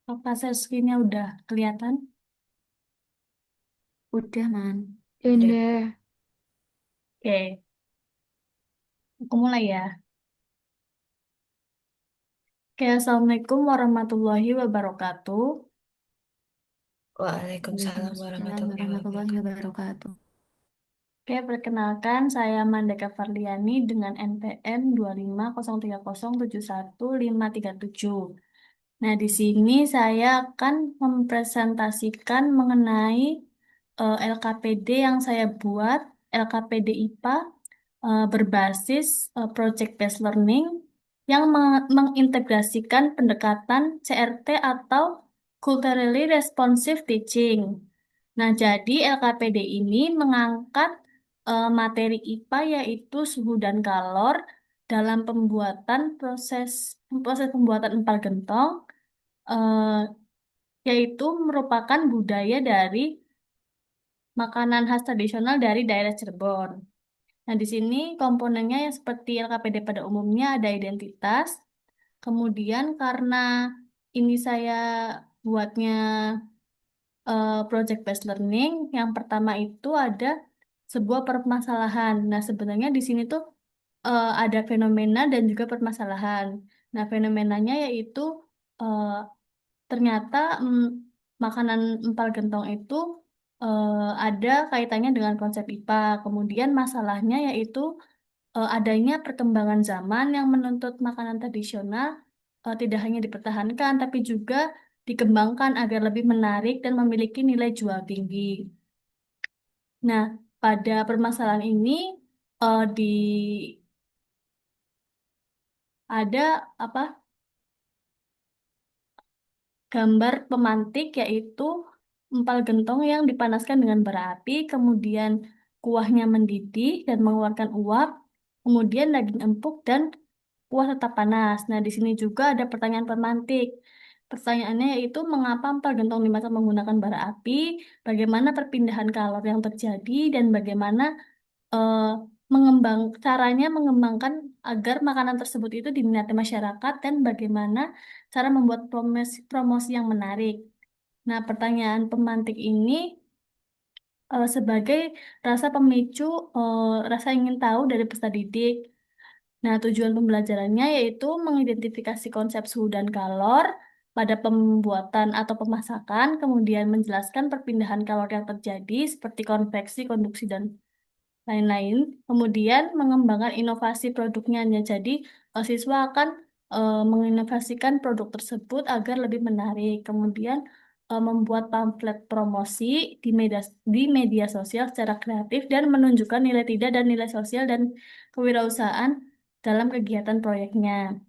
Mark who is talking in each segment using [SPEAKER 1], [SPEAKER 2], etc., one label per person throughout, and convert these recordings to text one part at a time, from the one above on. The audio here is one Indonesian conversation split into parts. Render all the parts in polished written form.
[SPEAKER 1] Apa seskinya udah kelihatan?
[SPEAKER 2] Udah, Man.
[SPEAKER 1] Udah.
[SPEAKER 2] Udah.
[SPEAKER 1] Oke, aku mulai ya. Oke, Assalamualaikum warahmatullahi wabarakatuh.
[SPEAKER 2] Waalaikumsalam
[SPEAKER 1] Waalaikumsalam
[SPEAKER 2] warahmatullahi
[SPEAKER 1] warahmatullahi
[SPEAKER 2] wabarakatuh.
[SPEAKER 1] wabarakatuh. Oke, perkenalkan saya Mandeka Farliani dengan NPM 2503071537. Nah, di sini saya akan mempresentasikan mengenai LKPD yang saya buat, LKPD IPA berbasis Project Based Learning yang mengintegrasikan pendekatan CRT atau Culturally Responsive Teaching. Nah, jadi LKPD ini mengangkat materi IPA yaitu suhu dan kalor dalam pembuatan proses pembuatan empal gentong, eh, yaitu merupakan budaya dari makanan khas tradisional dari daerah Cirebon. Nah, di sini komponennya yang seperti LKPD pada umumnya ada identitas. Kemudian karena ini saya buatnya project based learning, yang pertama itu ada sebuah permasalahan. Nah, sebenarnya di sini tuh ada fenomena dan juga permasalahan. Nah, fenomenanya yaitu eh, ternyata makanan empal gentong itu ada kaitannya dengan konsep IPA. Kemudian masalahnya yaitu adanya perkembangan zaman yang menuntut makanan tradisional tidak hanya dipertahankan, tapi juga dikembangkan agar lebih menarik dan memiliki nilai jual tinggi. Nah, pada permasalahan ini di ada apa gambar pemantik yaitu empal gentong yang dipanaskan dengan bara api, kemudian kuahnya mendidih dan mengeluarkan uap, kemudian daging empuk dan kuah tetap panas. Nah, di sini juga ada pertanyaan pemantik. Pertanyaannya yaitu mengapa empal gentong dimasak menggunakan bara api, bagaimana perpindahan kalor yang terjadi, dan bagaimana eh, caranya mengembangkan agar makanan tersebut itu diminati masyarakat dan bagaimana cara membuat promosi yang menarik. Nah, pertanyaan pemantik ini sebagai rasa pemicu rasa ingin tahu dari peserta didik. Nah, tujuan pembelajarannya yaitu mengidentifikasi konsep suhu dan kalor pada pembuatan atau pemasakan, kemudian menjelaskan perpindahan kalor yang terjadi seperti konveksi, konduksi, dan lain-lain. Kemudian mengembangkan inovasi produknya. Ya, jadi siswa akan menginovasikan produk tersebut agar lebih menarik. Kemudian membuat pamflet promosi di media sosial secara kreatif dan menunjukkan nilai tidak dan nilai sosial dan kewirausahaan dalam kegiatan proyeknya.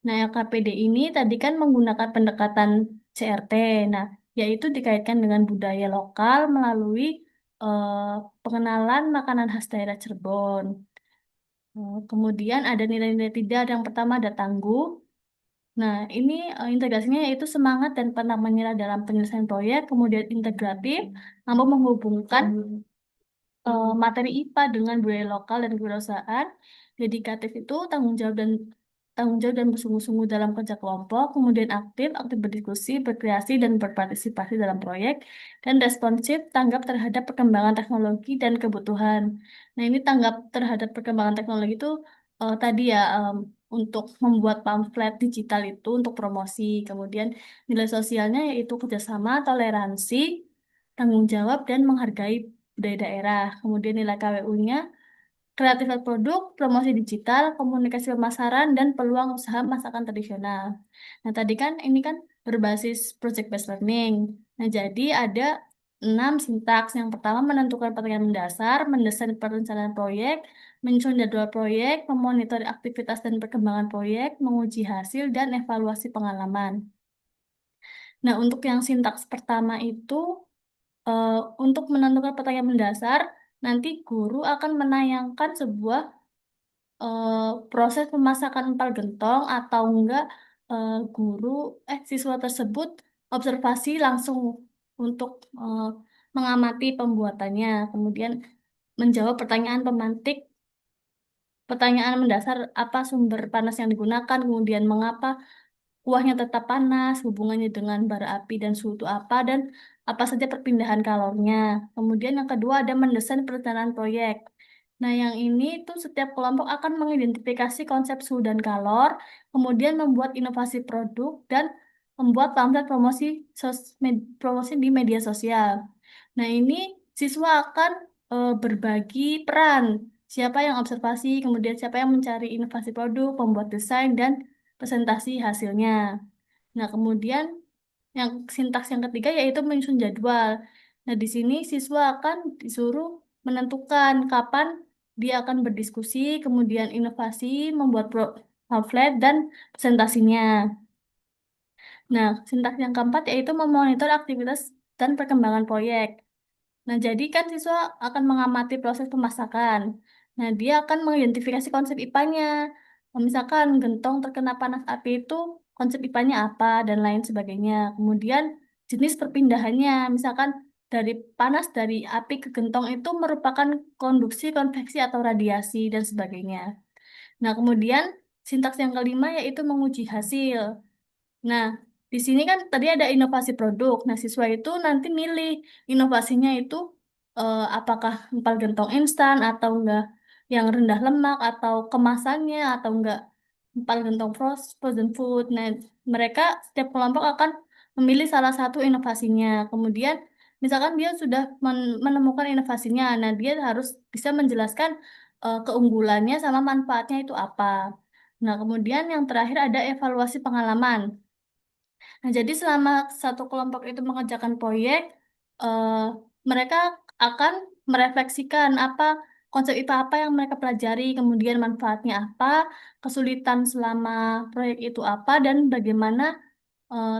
[SPEAKER 1] Nah, LKPD ini tadi kan menggunakan pendekatan CRT. Nah, yaitu dikaitkan dengan budaya lokal melalui eh, pengenalan makanan khas daerah Cirebon. Kemudian ada nilai-nilai tidak. Yang pertama ada tangguh. Nah, ini integrasinya yaitu semangat dan pantang menyerah dalam penyelesaian proyek. Kemudian integratif, mampu menghubungkan materi IPA dengan budaya lokal dan kewirausahaan. Dedikatif itu tanggung jawab dan bersungguh-sungguh dalam kerja kelompok, kemudian aktif, aktif berdiskusi, berkreasi dan berpartisipasi dalam proyek, dan responsif, tanggap terhadap perkembangan teknologi dan kebutuhan. Nah, ini tanggap terhadap perkembangan teknologi itu tadi ya untuk membuat pamflet digital itu untuk promosi, kemudian nilai sosialnya yaitu kerjasama, toleransi, tanggung jawab, dan menghargai budaya daerah. Kemudian nilai KWU-nya, kreatif produk, promosi digital, komunikasi pemasaran, dan peluang usaha masakan tradisional. Nah, tadi kan ini kan berbasis project based learning. Nah, jadi ada 6 sintaks. Yang pertama menentukan pertanyaan mendasar, mendesain perencanaan proyek, menyusun jadwal proyek, memonitor aktivitas dan perkembangan proyek, menguji hasil, dan evaluasi pengalaman. Nah, untuk yang sintaks pertama itu eh, untuk menentukan pertanyaan mendasar, nanti guru akan menayangkan sebuah eh, proses pemasakan empal gentong atau enggak siswa tersebut observasi langsung untuk mengamati pembuatannya, kemudian menjawab pertanyaan pemantik, pertanyaan mendasar apa sumber panas yang digunakan, kemudian mengapa kuahnya tetap panas, hubungannya dengan bara api dan suhu itu apa, dan apa saja perpindahan kalornya. Kemudian yang kedua ada mendesain perencanaan proyek. Nah, yang ini tuh setiap kelompok akan mengidentifikasi konsep suhu dan kalor, kemudian membuat inovasi produk dan membuat pamflet promosi di media sosial. Nah, ini siswa akan berbagi peran. Siapa yang observasi, kemudian siapa yang mencari inovasi produk, membuat desain, dan presentasi hasilnya. Nah, kemudian yang sintaks yang ketiga yaitu menyusun jadwal. Nah, di sini siswa akan disuruh menentukan kapan dia akan berdiskusi, kemudian inovasi, membuat pamflet, dan presentasinya. Nah, sintaks yang keempat yaitu memonitor aktivitas dan perkembangan proyek. Nah, jadi kan siswa akan mengamati proses pemasakan. Nah, dia akan mengidentifikasi konsep IPA-nya. Misalkan gentong terkena panas api itu konsep IPA-nya apa dan lain sebagainya. Kemudian jenis perpindahannya, misalkan dari api ke gentong itu merupakan konduksi, konveksi atau radiasi dan sebagainya. Nah, kemudian sintaks yang kelima yaitu menguji hasil. Nah, di sini kan tadi ada inovasi produk. Nah, siswa itu nanti milih inovasinya itu apakah empal gentong instan atau enggak yang rendah lemak atau kemasannya atau enggak empal gentong frozen food. Nah, mereka setiap kelompok akan memilih salah satu inovasinya. Kemudian, misalkan dia sudah menemukan inovasinya, nah dia harus bisa menjelaskan keunggulannya sama manfaatnya itu apa. Nah, kemudian yang terakhir ada evaluasi pengalaman. Nah, jadi selama satu kelompok itu mengerjakan proyek, eh, mereka akan merefleksikan apa konsep IPA apa yang mereka pelajari, kemudian manfaatnya apa, kesulitan selama proyek itu apa, dan bagaimana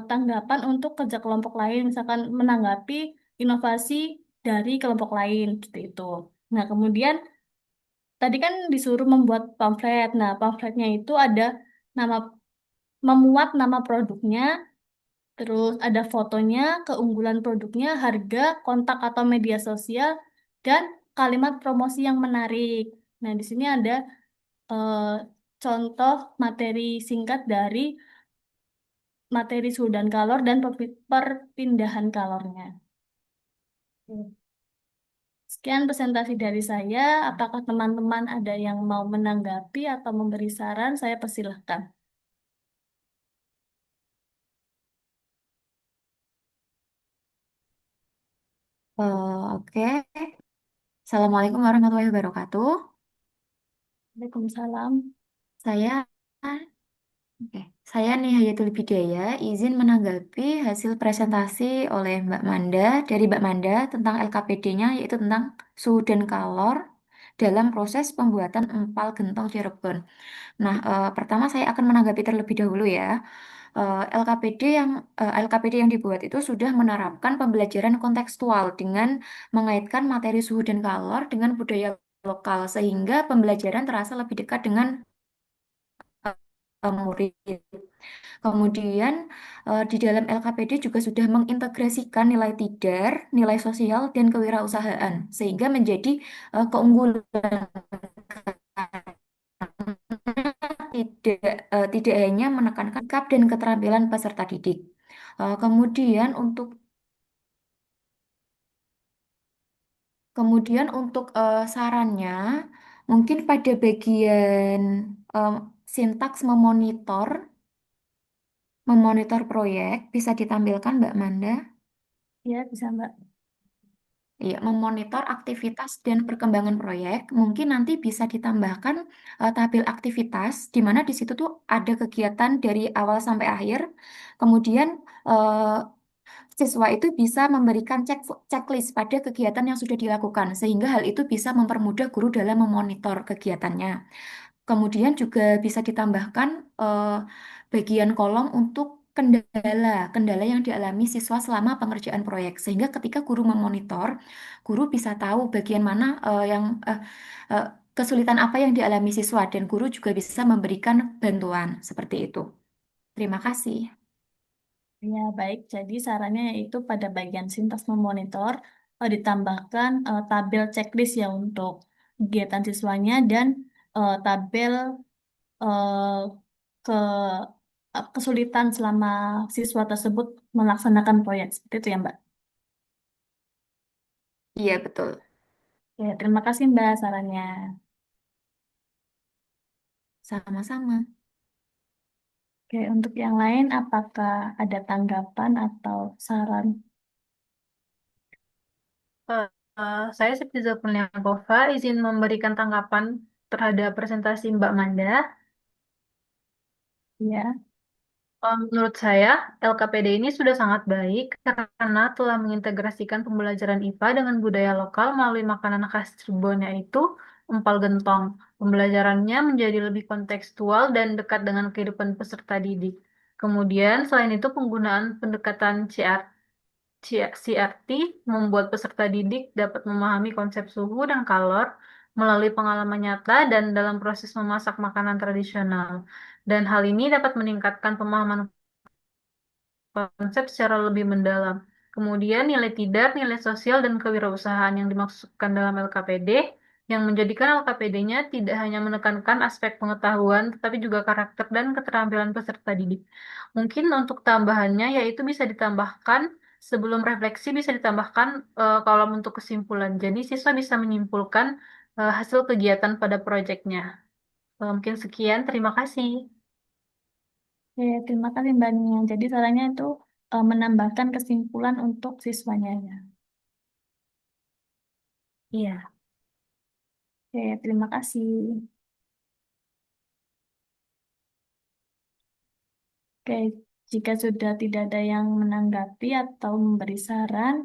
[SPEAKER 1] tanggapan untuk kerja kelompok lain, misalkan menanggapi inovasi dari kelompok lain, seperti itu. Nah, kemudian tadi kan disuruh membuat pamflet. Nah, pamfletnya itu ada nama memuat nama produknya. Terus ada fotonya, keunggulan produknya, harga, kontak atau media sosial, dan kalimat promosi yang menarik. Nah, di sini ada eh, contoh materi singkat dari materi suhu dan kalor dan perpindahan kalornya. Sekian presentasi dari saya. Apakah teman-teman ada yang mau menanggapi atau memberi saran? Saya persilahkan.
[SPEAKER 2] Oke. Assalamualaikum warahmatullahi wabarakatuh.
[SPEAKER 1] Waalaikumsalam.
[SPEAKER 2] Saya, oke, saya Nihayatul Bidaya, izin menanggapi hasil presentasi oleh Mbak Manda dari Mbak Manda tentang LKPD-nya, yaitu tentang suhu dan kalor dalam proses pembuatan empal gentong Cirebon. Nah, pertama saya akan menanggapi terlebih dahulu ya. LKPD yang dibuat itu sudah menerapkan pembelajaran kontekstual dengan mengaitkan materi suhu dan kalor dengan budaya lokal sehingga pembelajaran terasa lebih dekat dengan murid. Kemudian di dalam LKPD juga sudah mengintegrasikan nilai tidar, nilai sosial dan kewirausahaan sehingga menjadi keunggulan tidak hanya menekankan sikap dan keterampilan peserta didik. Kemudian untuk sarannya, mungkin pada bagian eh, sintaks memonitor proyek bisa ditampilkan Mbak Manda.
[SPEAKER 1] Ya, bisa Mbak.
[SPEAKER 2] Iya, memonitor aktivitas dan perkembangan proyek. Mungkin nanti bisa ditambahkan tabel aktivitas, di mana di situ tuh ada kegiatan dari awal sampai akhir. Kemudian eh, siswa itu bisa memberikan checklist pada kegiatan yang sudah dilakukan, sehingga hal itu bisa mempermudah guru dalam memonitor kegiatannya. Kemudian juga bisa ditambahkan bagian kolom untuk kendala yang dialami siswa selama pengerjaan proyek, sehingga ketika guru memonitor, guru bisa tahu bagian mana eh, kesulitan apa yang dialami siswa, dan guru juga bisa memberikan bantuan seperti itu. Terima kasih.
[SPEAKER 1] Ya, baik. Jadi sarannya yaitu pada bagian sintas memonitor ditambahkan tabel checklist ya untuk kegiatan siswanya dan tabel eh, ke kesulitan selama siswa tersebut melaksanakan proyek. Seperti itu ya, Mbak.
[SPEAKER 2] Iya, betul.
[SPEAKER 1] Oke, terima kasih Mbak sarannya.
[SPEAKER 2] Sama-sama.
[SPEAKER 1] Oke, untuk yang lain, apakah ada tanggapan atau saran?
[SPEAKER 3] Eh, saya Septiza Kurniawan izin memberikan tanggapan terhadap presentasi Mbak Manda.
[SPEAKER 1] Ya,
[SPEAKER 3] Menurut saya, LKPD ini sudah sangat baik karena telah mengintegrasikan pembelajaran IPA dengan budaya lokal melalui makanan khas Cirebon yaitu empal gentong. Pembelajarannya menjadi lebih kontekstual dan dekat dengan kehidupan peserta didik. Kemudian, selain itu, penggunaan pendekatan CRT membuat peserta didik dapat memahami konsep suhu dan kalor melalui pengalaman nyata dan dalam proses memasak makanan tradisional. Dan hal ini dapat meningkatkan pemahaman konsep secara lebih mendalam. Kemudian nilai tidar, nilai sosial, dan kewirausahaan yang dimaksudkan dalam LKPD yang menjadikan LKPD-nya tidak hanya menekankan aspek pengetahuan, tetapi juga karakter dan keterampilan peserta didik. Mungkin untuk tambahannya yaitu bisa ditambahkan sebelum refleksi bisa ditambahkan kolom untuk kesimpulan. Jadi siswa bisa menyimpulkan hasil kegiatan pada proyeknya. Mungkin sekian, terima kasih.
[SPEAKER 1] oke, terima kasih Mbak Nia. Jadi sarannya itu menambahkan kesimpulan untuk siswanya ya.
[SPEAKER 3] Iya.
[SPEAKER 1] Oke, terima kasih. Oke, jika sudah tidak ada yang menanggapi atau memberi saran,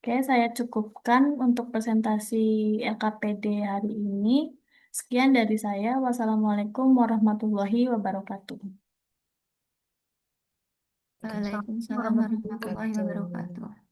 [SPEAKER 1] oke, saya cukupkan untuk presentasi LKPD hari ini. Sekian dari saya. Wassalamualaikum warahmatullahi wabarakatuh.
[SPEAKER 3] Assalamualaikum
[SPEAKER 2] Waalaikumsalam
[SPEAKER 3] warahmatullahi
[SPEAKER 2] warahmatullahi
[SPEAKER 3] wabarakatuh.
[SPEAKER 2] wabarakatuh.